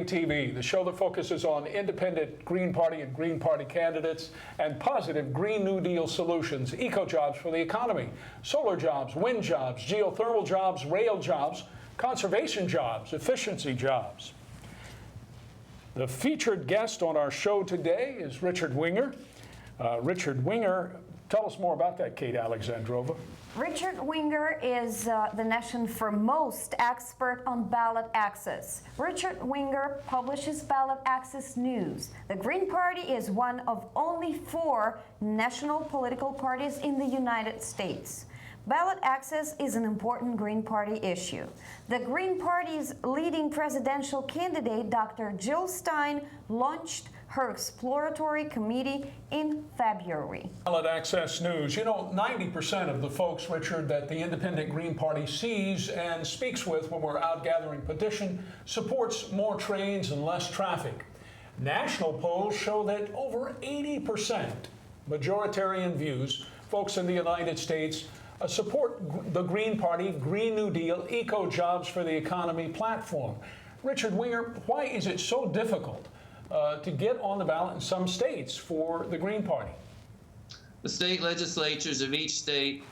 TV, the show that focuses on independent Green Party and Green Party candidates and positive Green New Deal solutions, eco-jobs for the economy, solar jobs, wind jobs, geothermal jobs, rail jobs, conservation jobs, efficiency jobs. The featured guest on our show today is Richard Winger. Richard Winger, tell us more about that, Kate Alexandrova. Richard Winger is the nation's foremost expert on ballot access. Richard Winger publishes Ballot Access News. The Green Party is one of only 4 national political parties in the United States. Ballot access is an important Green Party issue. The Green Party's leading presidential candidate, Dr. Jill Stein, launched her exploratory committee in February. Ballot Access News. You know, 90% of the folks, Richard, that the independent Green Party sees and speaks with when we're out gathering petition supports more trains and less traffic. National polls show that over 80% majoritarian views, folks in the United States, support the Green Party, Green New Deal, eco-jobs for the economy platform. Richard Winger, why is it so difficult to get on the ballot in some states for the Green Party? The state legislatures of each state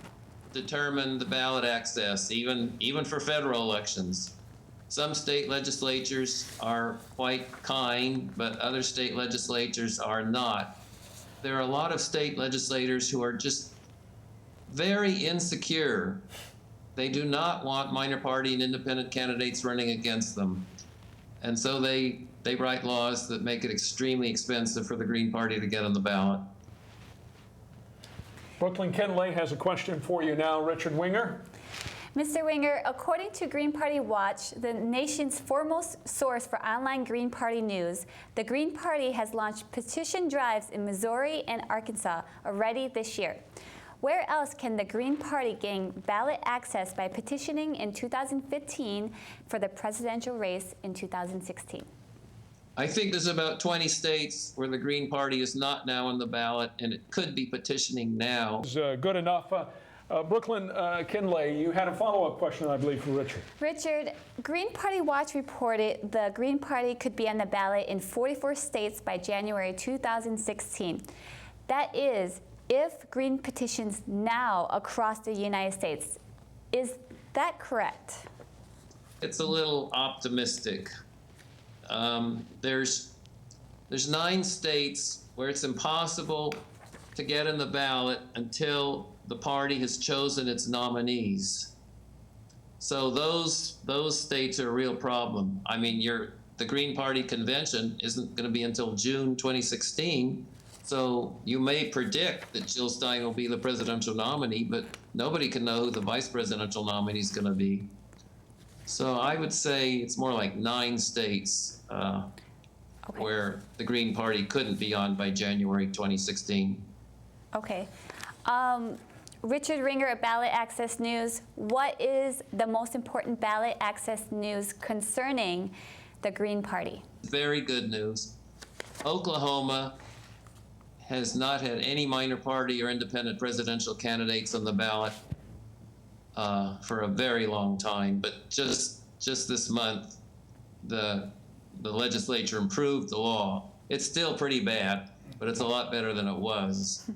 determine the ballot access, even for federal elections. Some state legislatures are quite kind, but other state legislatures are not. There are a lot of state legislators who are just very insecure. They do not want minor party and independent candidates running against them. And so they write laws that make it extremely expensive for the Green Party to get on the ballot. Brooklyn Kenley has a question for you now, Richard Winger. Mr. Winger, according to Green Party Watch, the nation's foremost source for online Green Party news, the Green Party has launched petition drives in Missouri and Arkansas already this year. Where else can the Green Party gain ballot access by petitioning in 2015 for the presidential race in 2016? I think there's about 20 states where the Green Party is not now on the ballot, and it could be petitioning now. Good enough. Brooklyn Kenley, you had a follow-up question, I believe, for Richard. Richard, Green Party Watch reported the Green Party could be on the ballot in 44 states by January 2016. That is, if Green petitions now across the United States. Is that correct? It's a little optimistic. There's 9 states where it's impossible to get in the ballot until the party has chosen its nominees. So those states are a real problem. I mean, the Green Party convention isn't going to be until June 2016. So you may predict that Jill Stein will be the presidential nominee, but nobody can know who the vice presidential nominee is going to be. So I would say it's more like 9 states where the Green Party couldn't be on by January 2016. Okay. Richard Winger at Ballot Access News, what is the most important ballot access news concerning the Green Party? Very good news. Oklahoma has not had any minor party or independent presidential candidates on the ballot for a very long time. But just this month, the legislature improved the law. It's still pretty bad, but it's a lot better than it was.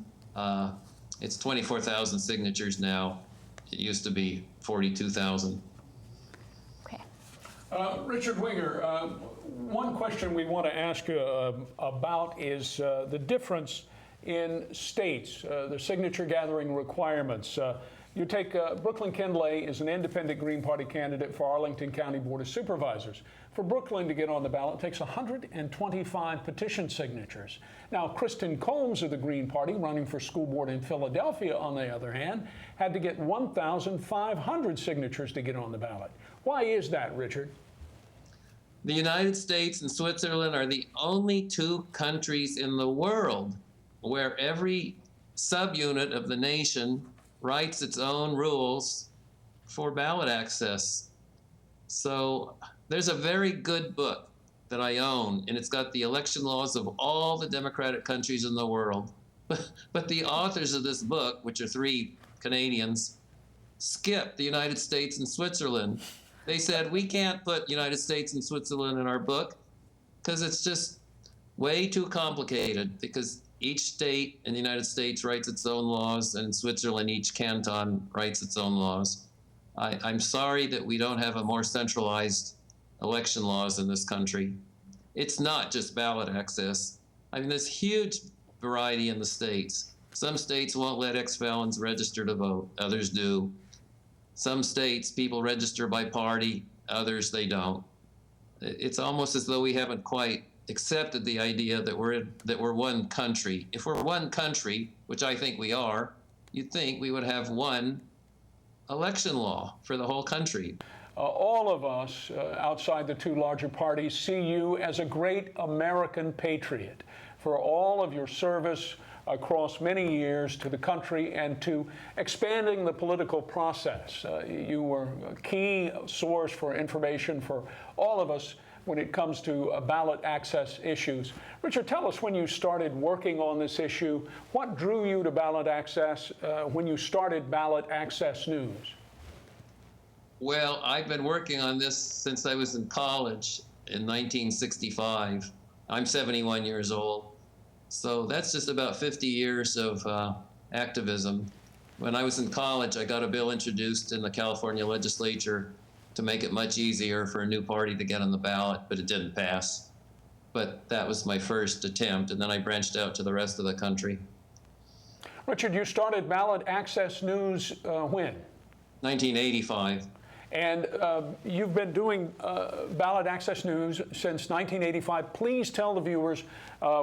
It's 24,000 signatures now. It used to be 42,000. Okay. Richard Winger, one question we want to ask you about is the difference in states, the signature gathering requirements. You take Brooklyn Kenley is an independent Green Party candidate for Arlington County Board of Supervisors. For Brooklyn to get on the ballot, it takes 125 petition signatures. Now, Kristen Combs of the Green Party, running for school board in Philadelphia, on the other hand, had to get 1,500 signatures to get on the ballot. Why is that, Richard? The United States and Switzerland are the only 2 countries in the world where every subunit of the nation writes its own rules for ballot access. So there's a very good book that I own, and it's got the election laws of all the democratic countries in the world. But the authors of this book, which are 3 Canadians, skipped the United States and Switzerland. They said, we can't put United States and Switzerland in our book because it's just way too complicated, because each state in the United States writes its own laws, and in Switzerland, each canton writes its own laws. I'm sorry that we don't have a more centralized election laws in this country. It's not just ballot access. I mean, there's huge variety in the states. Some states won't let ex-felons register to vote, others do. Some states, people register by party, others they don't. It's almost as though we haven't quite accepted the idea that we're one country. If we're one country, which I think we are, you'd think we would have one election law for the whole country. All of us outside the two larger parties see you as a great American patriot for all of your service across many years to the country and to expanding the political process. You were a key source for information for all of us when it comes to ballot access issues. Richard, tell us when you started working on this issue. What drew you to ballot access when you started Ballot Access News? Well, I've been working on this since I was in college in 1965. I'm 71 years old. So that's just about 50 years of activism. When I was in college, I got a bill introduced in the California legislature to make it much easier for a new party to get on the ballot, but it didn't pass. But that was my first attempt, and then I branched out to the rest of the country. Richard, you started Ballot Access News when? 1985. And you've been doing Ballot Access News since 1985. Please tell the viewers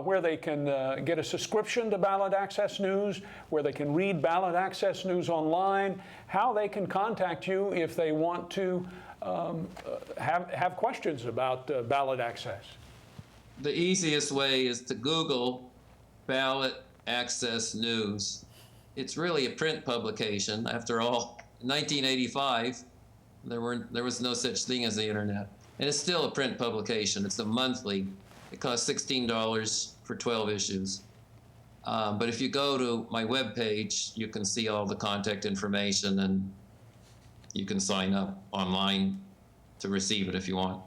where they can get a subscription to Ballot Access News, where they can read Ballot Access News online, how they can contact you if they want to have questions about ballot access. The easiest way is to Google Ballot Access News. It's really a print publication. After all, in 1985, there was no such thing as the internet. And it's still a print publication. It's a monthly. It costs $16 for 12 issues. But if you go to my webpage, you can see all the contact information, and you can sign up online to receive it if you want.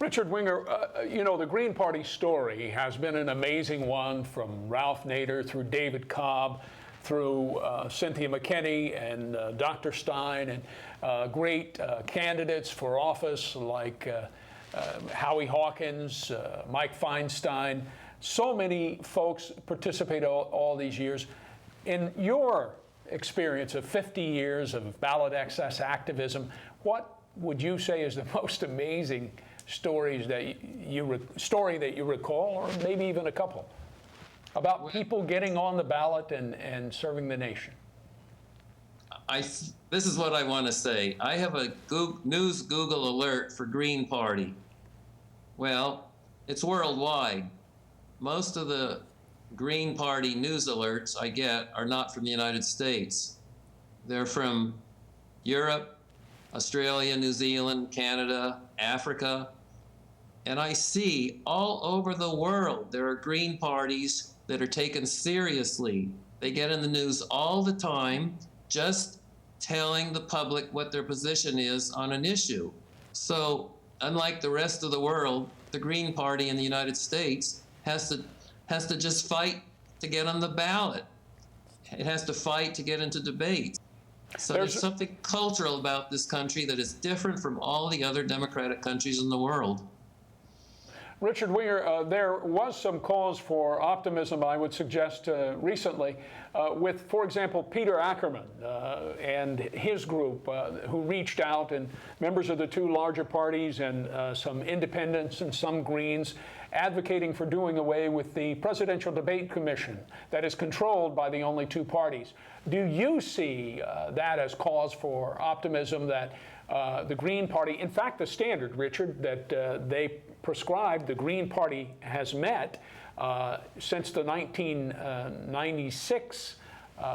Richard Winger, you know, the Green Party story has been an amazing one, from Ralph Nader through David Cobb, through Cynthia McKinney and Dr. Stein, and great candidates for office like Howie Hawkins, Mike Feinstein. So many folks participate all these years. In your experience of 50 years of ballot access activism, what would you say is the most amazing story that you recall, or maybe even a couple, about people getting on the ballot and serving the nation? This is what I want to say. I have a news Google alert for Green Party. Well, it's worldwide. Most of the Green Party news alerts I get are not from the United States. They're from Europe, Australia, New Zealand, Canada, Africa. And I see all over the world there are Green parties that are taken seriously. They get in the news all the time, just telling the public what their position is on an issue. So unlike the rest of the world, the Green Party in the United States has to just fight to get on the ballot. It has to fight to get into debates. So there's something cultural about this country that is different from all the other democratic countries in the world. Richard Winger, there was some cause for optimism, I would suggest, recently with, for example, Peter Ackerman and his group who reached out, and members of the two larger parties and some independents and some Greens, advocating for doing away with the Presidential Debate Commission that is controlled by the only two parties. Do you see that as cause for optimism that the Green Party, in fact, the standard, Richard, that they prescribed, the Green Party has met since the 1996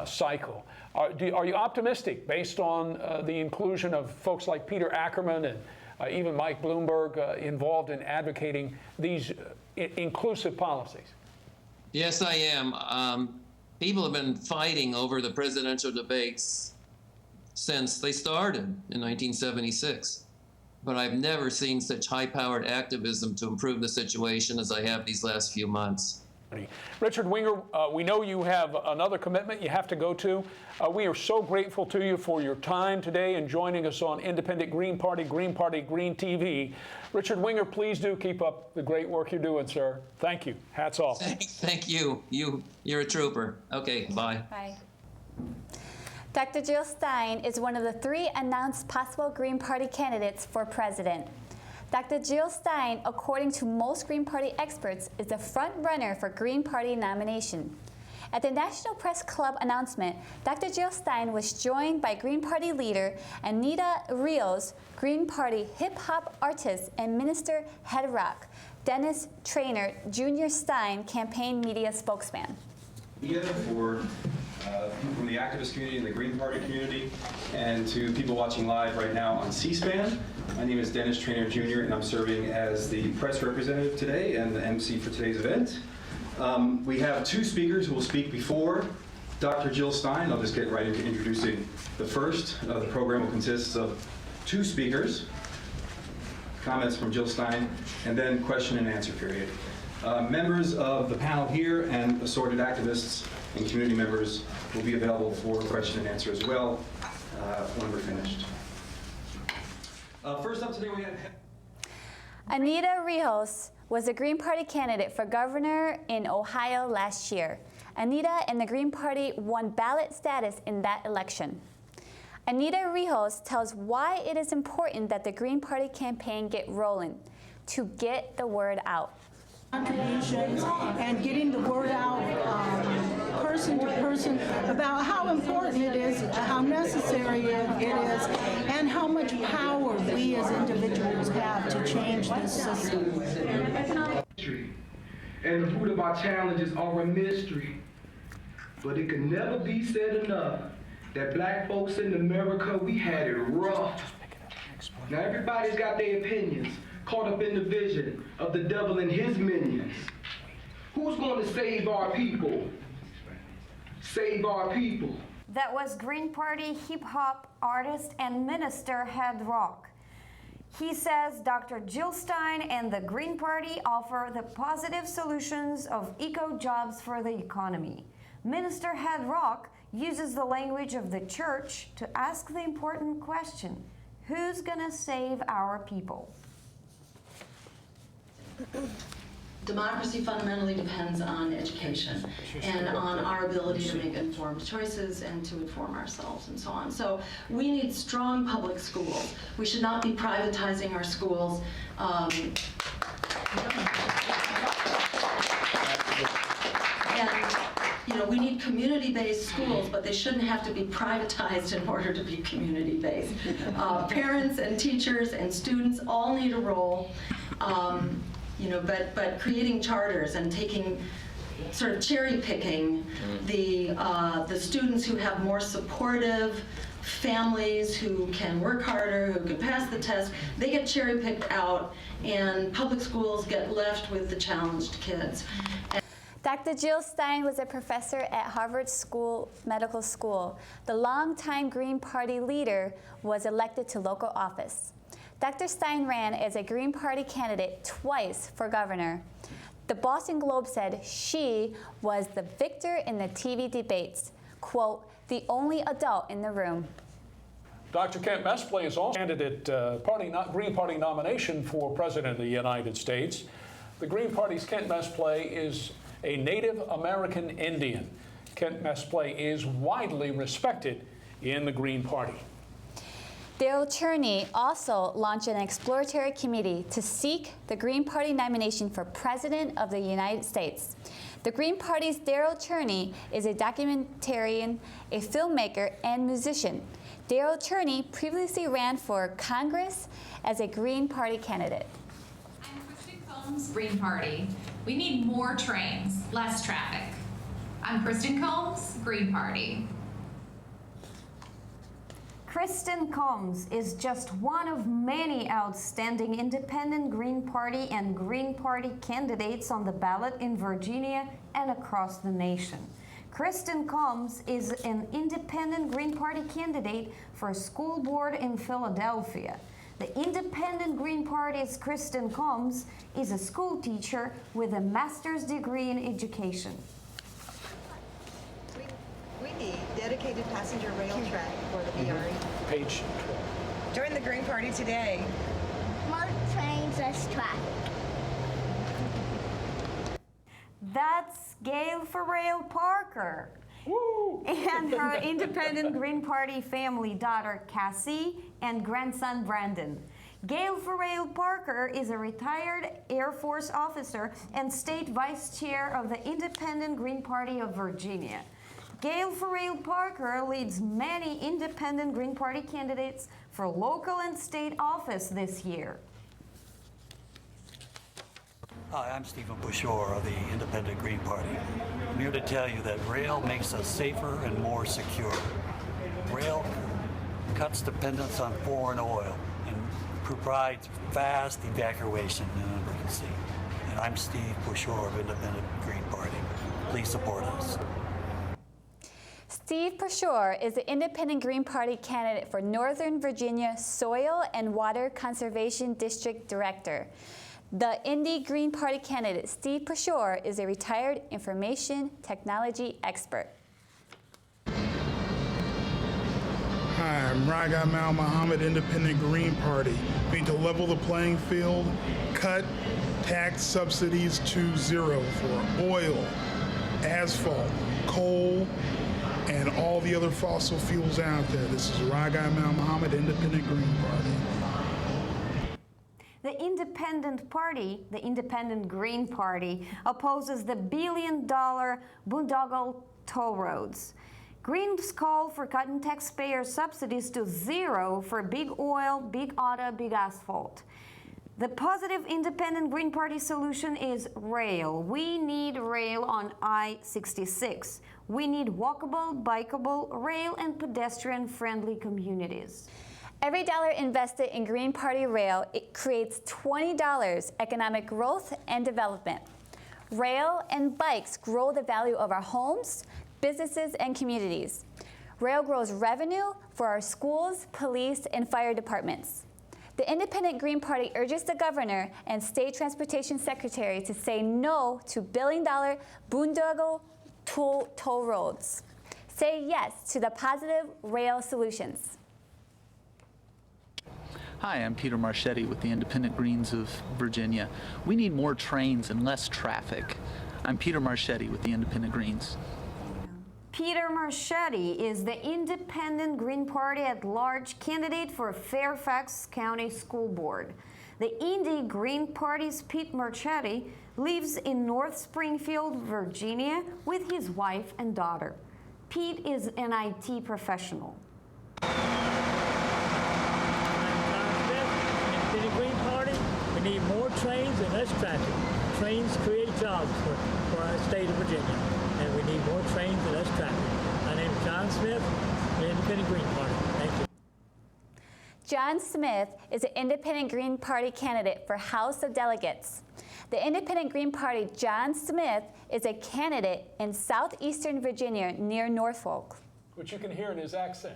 cycle? Are you optimistic based on the inclusion of folks like Peter Ackerman and even Mike Bloomberg involved in advocating these inclusive policies? Yes, I am. People have been fighting over the presidential debates since they started in 1976. but I've never seen such high-powered activism to improve the situation as I have these last few months. Richard Winger, we know you have another commitment you have to go to. We are so grateful to you for your time today and joining us on Independent Green Party, Green TV. Richard Winger, please do keep up the great work you're doing, sir. Thank you. Hats off. Thank you. You're a trooper. Okay, bye. Bye. Dr. Jill Stein is one of the 3 announced possible Green Party candidates for president. Dr. Jill Stein, according to most Green Party experts, is the front runner for Green Party nomination. At the National Press Club announcement, Dr. Jill Stein was joined by Green Party leader Anita Rios, Green Party hip-hop artist and minister head rock, Dennis Traynor, Jr. Stein, campaign media spokesman. Together for people from the activist community and the Green Party community, and to people watching live right now on C-SPAN. My name is Dennis Traynor Jr., and I'm serving as the press representative today and the MC for today's event. We have 2 speakers who will speak before Dr. Jill Stein. I'll just get right into introducing the first. The program will consist of 2 speakers, comments from Jill Stein, and then question and answer period. Members of the panel here and assorted activists and community members will be available for question and answer as well when we're finished. First up today we have... Anita Rios was a Green Party candidate for governor in Ohio last year. Anita and the Green Party won ballot status in that election. Anita Rios tells why it is important that the Green Party campaign get rolling, to get the word out. Contributions and getting the word out person to person about how important it is, how necessary it is, and how much power we as individuals have to change this system. And the root of our challenges are a mystery. But it can never be said enough that black folks in America, we had it rough. Now everybody's got their opinions, caught up in the vision of the devil and his minions. Who's going to save our people? Save our people. That was Green Party hip-hop artist and minister Head Rock. He says Dr. Jill Stein and the Green Party offer the positive solutions of eco-jobs for the economy. Minister Head Rock uses the language of the church to ask the important question, who's gonna save our people? Democracy fundamentally depends on education and on our ability to make informed choices and to inform ourselves and so on. So we need strong public schools. We should not be privatizing our schools. And we need community-based schools, but they shouldn't have to be privatized in order to be community-based. Parents and teachers and students all need a role. But creating charters and taking, sort of cherry picking the students who have more supportive families, who can work harder, who can pass the test, they get cherry picked out, and public schools get left with the challenged kids. Dr. Jill Stein was a professor at Harvard Medical School. The longtime Green Party leader was elected to local office. Dr. Stein ran as a Green Party candidate twice for governor. The Boston Globe said she was the victor in the TV debates, quote, the only adult in the room. Dr. Kent Mesplay is also a candidate Green Party nomination for President of the United States. The Green Party's Kent Mesplay is a Native American Indian. Kent Mesplay is widely respected in the Green Party. Daryl Cherney also launched an exploratory committee to seek the Green Party nomination for President of the United States. The Green Party's Daryl Cherney is a documentarian, a filmmaker, and musician. Daryl Cherney previously ran for Congress as a Green Party candidate. I'm Kristen Combs, Green Party. We need more trains, less traffic. I'm Kristen Combs, Green Party. Kristen Combs is just one of many outstanding independent Green Party and Green Party candidates on the ballot in Virginia and across the nation. Kristen Combs is an independent Green Party candidate for a school board in Philadelphia. The Independent Green Party's Kristen Combs is a school teacher with a master's degree in education. We need dedicated passenger rail track for the BRE. Page 12. Join the Green Party today. More trains, less traffic. That's Gail Farrell Parker. Woo! And her Independent Green Party family daughter Cassie and grandson Brandon. Gail Farrell Parker is a retired Air Force officer and state vice chair of the Independent Green Party of Virginia. Gail Farrell Parker leads many Independent Green Party candidates for local and state office this year. Hi, I'm Stephen Bushore of the Independent Green Party. I'm here to tell you that rail makes us safer and more secure. Rail cuts dependence on foreign oil and provides fast evacuation in an emergency. And I'm Steve Bushore of Independent Green Party. Please support us. Steve Pashore is the Independent Green Party candidate for Northern Virginia Soil and Water Conservation District Director. The Indy Green Party candidate, Steve Pashore, is a retired information technology expert. Hi, I'm Raga Mal Muhammad, Independent Green Party. We need to level the playing field, cut tax subsidies to zero for oil, asphalt, coal, and all the other fossil fuels out there. This is Raga Mal Muhammad, Independent Green Party. The Independent Party, the Independent Green Party, opposes the billion-dollar boondoggle toll roads. Greens call for cutting taxpayer subsidies to zero for big oil, big auto, big asphalt. The positive Independent Green Party solution is rail. We need rail on I-66. We need walkable, bikeable, rail, and pedestrian-friendly communities. Every dollar invested in Green Party rail, it creates $20 economic growth and development. Rail and bikes grow the value of our homes, businesses, and communities. Rail grows revenue for our schools, police, and fire departments. The Independent Green Party urges the governor and state transportation secretary to say no to billion-dollar boondoggle toll roads. Say yes to the positive rail solutions. Hi, I'm Peter Marchetti with the Independent Greens of Virginia. We need more trains and less traffic. I'm Peter Marchetti with the Independent Greens. Peter Marchetti is the Independent Green Party at-large candidate for Fairfax County School Board. The Indy Green Party's Pete Marchetti lives in North Springfield, Virginia with his wife and daughter. Pete is an IT professional. In the Green Party, we need more trains and less traffic. Trains create jobs for our state of Virginia, and we need more trains and less traffic. My name is John Smith, the Independent Green Party. Thank you. John Smith is an Independent Green Party candidate for House of Delegates. The Independent Green Party, John Smith, is a candidate in southeastern Virginia near Norfolk. Which you can hear in his accent.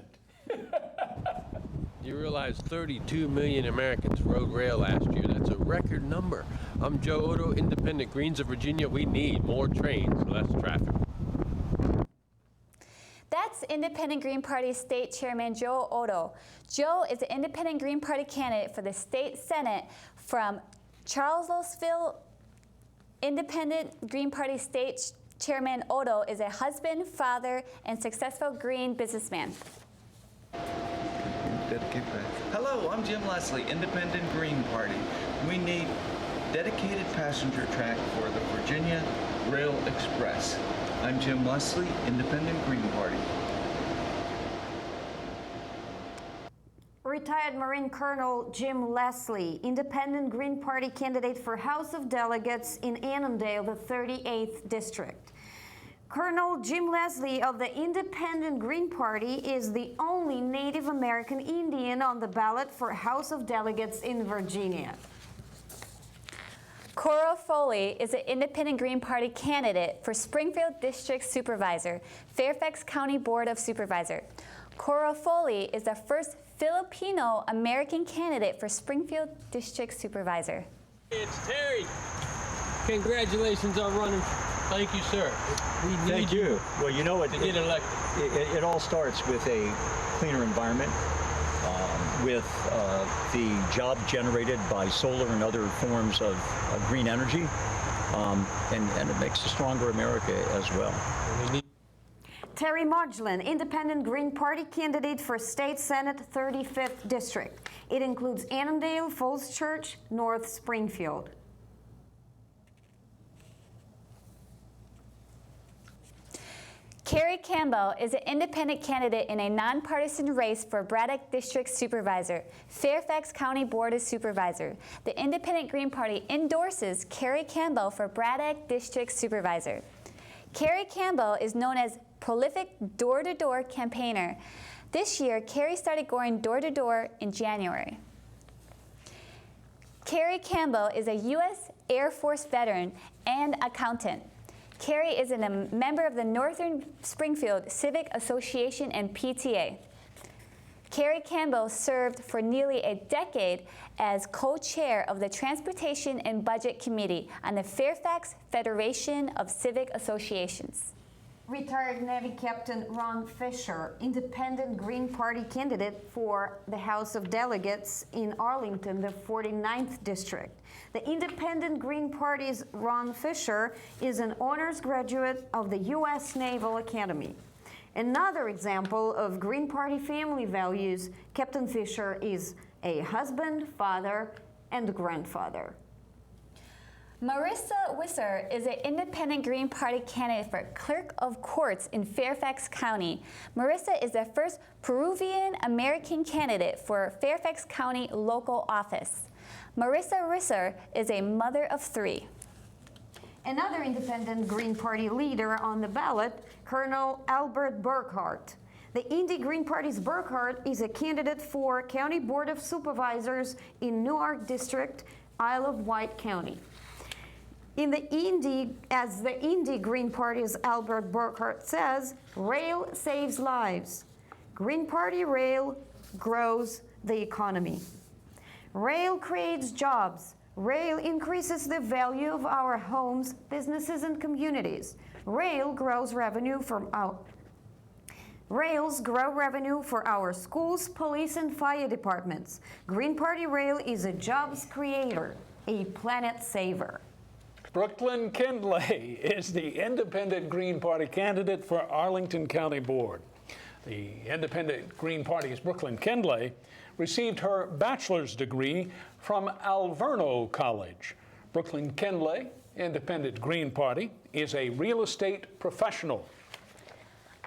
You realize 32 million Americans rode rail last year. That's a record number. I'm Joe Odo, Independent Greens of Virginia. We need more trains, less traffic. That's Independent Green Party State Chairman Joe Odo. Joe is the Independent Green Party candidate for the State Senate from Charlottesville. Independent Green Party State Chairman Odo is a husband, father, and successful green businessman. Hello, I'm Jim Leslie, Independent Green Party. We need dedicated passenger track for the Virginia Rail Express. I'm Jim Leslie, Independent Green Party. Retired Marine Colonel Jim Leslie, Independent Green Party candidate for House of Delegates in Annandale, the 38th District. Colonel Jim Leslie of the Independent Green Party is the only Native American Indian on the ballot for House of Delegates in Virginia. Cora Foley is an Independent Green Party candidate for Springfield District Supervisor, Fairfax County Board of Supervisors. Cora Foley is the first Filipino-American candidate for Springfield District Supervisor. It's Terry. Congratulations on running. Thank you, sir. We need Thank you. Well, you know, to get elected. It all starts with a cleaner environment, with the job generated by solar and other forms of green energy, and it makes a stronger America as well. Terry Modglin, Independent Green Party candidate for State Senate 35th District. It includes Annandale, Falls Church, North Springfield. Carrie Campbell is an independent candidate in a nonpartisan race for Braddock District Supervisor, Fairfax County Board of Supervisor. The Independent Green Party endorses Carrie Campbell for Braddock District Supervisor. Carrie Campbell is known as prolific door-to-door campaigner. This year, Carrie started going door-to-door in January. Carrie Campbell is a U.S. Air Force veteran and accountant. Carrie is a member of the Northern Springfield Civic Association and PTA. Carrie Campbell served for nearly a decade as co-chair of the Transportation and Budget Committee on the Fairfax Federation of Civic Associations. Retired Navy Captain Ron Fisher, Independent Green Party candidate for the House of Delegates in Arlington, the 49th District. The Independent Green Party's Ron Fisher is an honors graduate of the U.S. Naval Academy. Another example of Green Party family values, Captain Fisher is a husband, father, and grandfather. Marissa Wisser is an Independent Green Party candidate for Clerk of Courts in Fairfax County. Marissa is the first Peruvian-American candidate for Fairfax County local office. Marissa Wisser is a mother of 3. Another Independent Green Party leader on the ballot, Colonel Albert Burkhart. The Indy Green Party's Burkhart is a candidate for County Board of Supervisors in Newark District, Isle of Wight County. As the Indy Green Party's Albert Burkhart says, rail saves lives. Green Party rail grows the economy. Rail creates jobs. Rail increases the value of our homes, businesses, and communities. Rails grow revenue for our schools, police, and fire departments. Green Party Rail is a jobs creator, a planet saver. Brooklyn Kindley is the Independent Green Party candidate for Arlington County Board. The Independent Green Party's Brooklyn Kindley received her bachelor's degree from Alverno College. Brooklyn Kindley, Independent Green Party, is a real estate professional.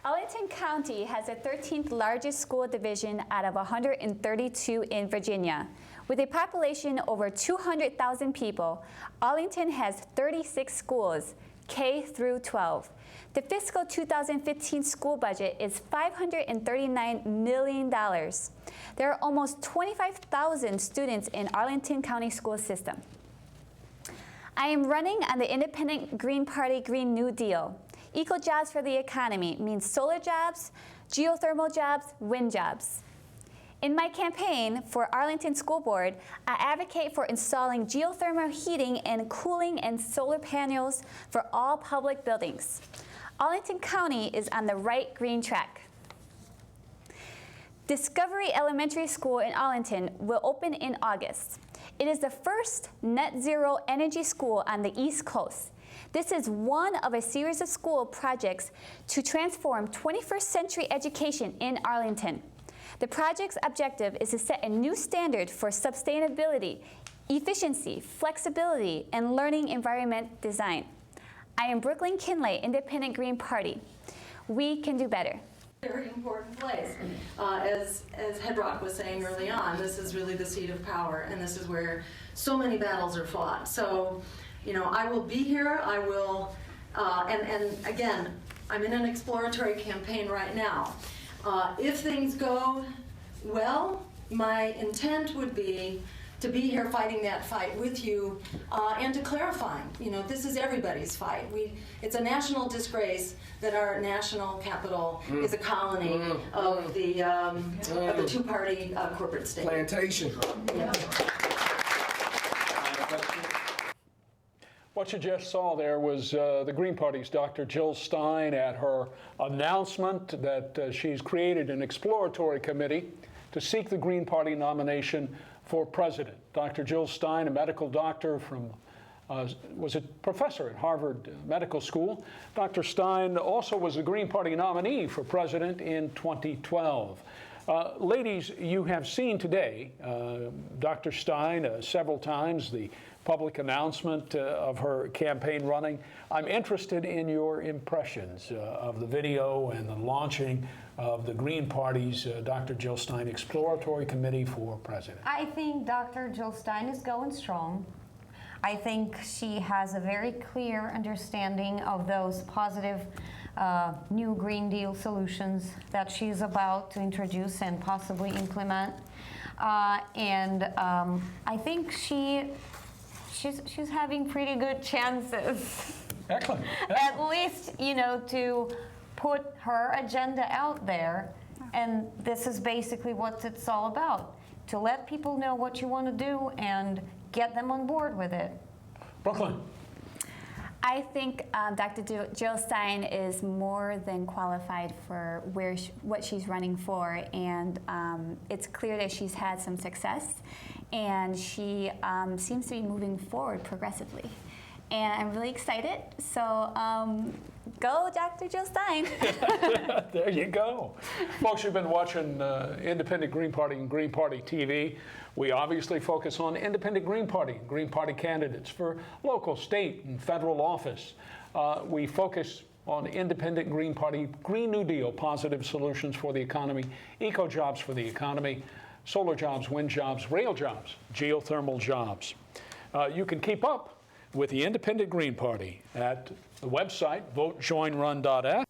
Arlington County has the 13th largest school division out of 132 in Virginia. With a population over 200,000 people, Arlington has 36 schools, K through 12. The fiscal 2015 school budget is $539 million. There are almost 25,000 students in Arlington County school system. I am running on the Independent Green Party Green New Deal. Eco jobs for the economy means solar jobs, geothermal jobs, wind jobs. In my campaign for Arlington School Board, I advocate for installing geothermal heating and cooling and solar panels for all public buildings. Arlington County is on the right green track. Discovery Elementary School in Arlington will open in August. It is the first net zero energy school on the East Coast. This is one of a series of school projects to transform 21st century education in Arlington. The project's objective is to set a new standard for sustainability, efficiency, flexibility, and learning environment design. I am Brooklyn Kindley, Independent Green Party. We can do better. Very important place. As Hedrock was saying early on, this is really the seat of power, and this is where so many battles are fought. So, you know, I will be here. I will, and again, I'm in an exploratory campaign right now. If things go well, my intent would be to be here fighting that fight with you and to clarify, this is everybody's fight. It's a national disgrace that our national capital is a colony of the two-party corporate state. Plantation. Yeah. What you just saw there was the Green Party's Dr. Jill Stein at her announcement that she's created an exploratory committee to seek the Green Party nomination for president. Dr. Jill Stein, a medical doctor from, was a professor at Harvard Medical School. Dr. Stein also was the Green Party nominee for president in 2012. Ladies, you have seen today Dr. Stein several times, the public announcement of her campaign running. I'm interested in your impressions of the video and the launching of the Green Party's Dr. Jill Stein Exploratory Committee for President. I think Dr. Jill Stein is going strong. I think she has a very clear understanding of those positive new Green Deal solutions that she's about to introduce and possibly implement. I think she's having pretty good chances. Excellent. At least, to put her agenda out there. And this is basically what it's all about, to let people know what you want to do and get them on board with it. Brooklyn. I think Dr. Jill Stein is more than qualified for what she's running for, and it's clear that she's had some success, and she seems to be moving forward progressively. And I'm really excited, so go Dr. Jill Stein. There you go. Folks, you've been watching Independent Green Party and Green Party TV. We obviously focus on independent Green Party candidates for local, state, and federal office. We focus on independent Green Party, Green New Deal, positive solutions for the economy, eco jobs for the economy, solar jobs, wind jobs, rail jobs, geothermal jobs. You can keep up with the Independent Green Party at the website votejoinrun.s.